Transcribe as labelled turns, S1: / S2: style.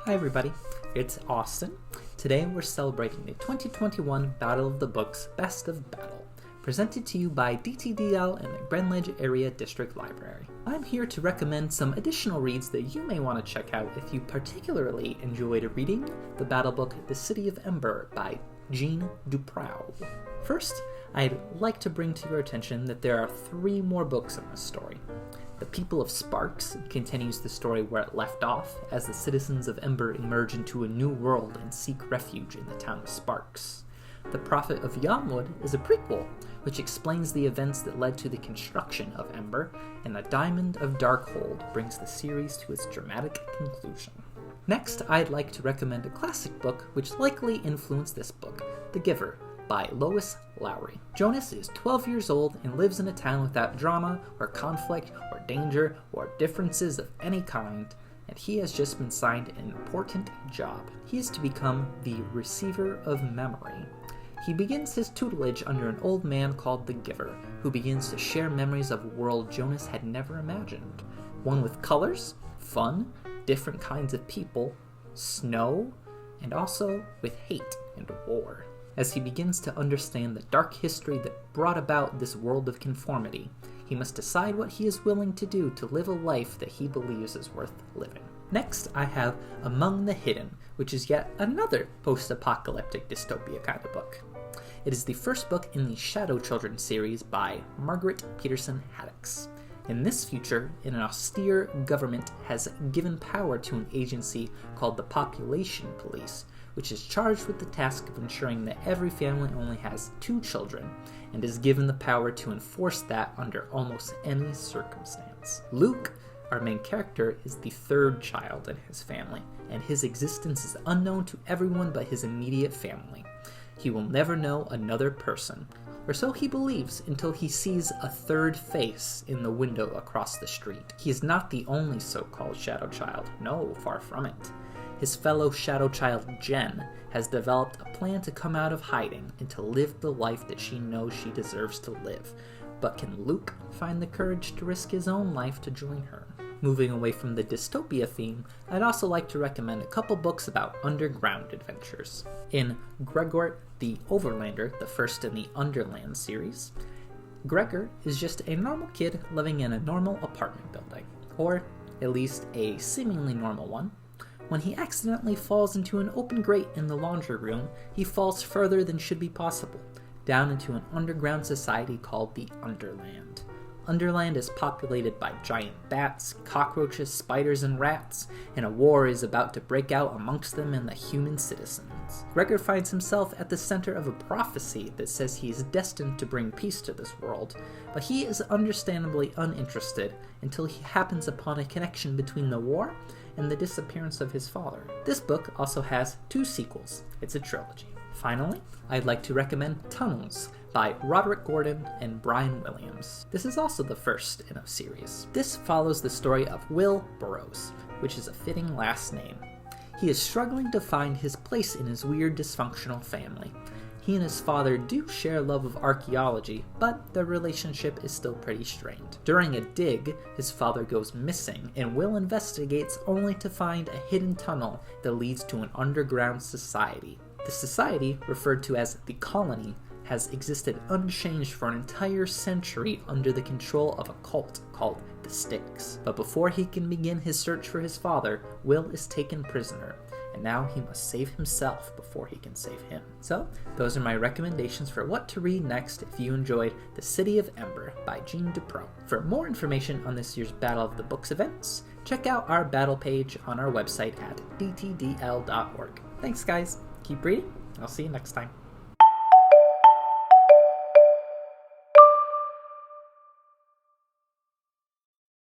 S1: Hi everybody, it's Austin. Today we're celebrating the 2021 Battle of the Books Best of Battle, presented to you by DTDL and the Greenledge Area District Library. I'm here to recommend some additional reads that you may want to check out if you particularly enjoyed reading the battle book The City of Ember by Jeanne DuPrau. First, I'd like to bring to your attention that there are 3 more books in this story. The People of Sparks continues the story where it left off, as the citizens of Ember emerge into a new world and seek refuge in the town of Sparks. The Prophet of Yonwood is a prequel, which explains the events that led to the construction of Ember, and The Diamond of Darkhold brings the series to its dramatic conclusion. Next, I'd like to recommend a classic book which likely influenced this book, The Giver, by Lois, Lowry. Jonas is 12 years old and lives in a town without drama or conflict or danger or differences of any kind, and he has just been assigned an important job. He is to become the receiver of memory. He begins his tutelage under an old man called the Giver, who begins to share memories of a world Jonas had never imagined. One with colors, fun, different kinds of people, snow, and also with hate and war. As he begins to understand the dark history that brought about this world of conformity, he must decide what he is willing to do to live a life that he believes is worth living. Next, I have Among the Hidden, which is yet another post-apocalyptic dystopia kind of book. It is the first book in the Shadow Children series by Margaret, Peterson, Haddix. In this future, an austere government has given power to an agency called the Population Police, which is charged with the task of ensuring that every family only has 2 children, and is given the power to enforce that under almost any circumstance. Luke, our main character, is the 3rd child in his family, and his existence is unknown to everyone but his immediate family. He will never know another person, or so he believes until he sees a 3rd face in the window across the street. He is not the only so-called shadow child, no, far from it. His fellow shadow child, Jeanne, has developed a plan to come out of hiding and to live the life that she knows she deserves to live. But can Luke find the courage to risk his own life to join her? Moving away from the dystopia theme, I'd also like to recommend a couple books about underground adventures. In Gregor the Overlander, the first in the Underland series, Gregor is just a normal kid living in a normal apartment building, or at least a seemingly normal one. When he accidentally falls into an open grate in the laundry room, he falls further than should be possible, down into an underground society called the Underland. Underland is populated by giant bats, cockroaches, spiders, and rats, and a war is about to break out amongst them and the human citizens. Gregor finds himself at the center of a prophecy that says he is destined to bring peace to this world, but he is understandably uninterested until he happens upon a connection between the war and the disappearance of his father. This book also has 2 sequels. It's a trilogy. Finally, I'd like to recommend Tunnels by Roderick Gordon and Brian Williams. This is also the first in a series. This follows the story of Will Burroughs, which is a fitting last name. He is struggling to find his place in his weird dysfunctional family. He and his father do share a love of archaeology, but their relationship is still pretty strained. During a dig, his father goes missing, and Will investigates only to find a hidden tunnel that leads to an underground society. The society, referred to as the Colony, has existed unchanged for an entire century under the control of a cult called the Sticks. But before he can begin his search for his father, Will is taken prisoner, and now he must save himself before he can save him. So, those are my recommendations for what to read next if you enjoyed The City of Ember by Jeanne DuPrau. For more information on this year's Battle of the Books events, check out our battle page on our website at dtdl.org. Thanks guys, keep reading, I'll see you next time.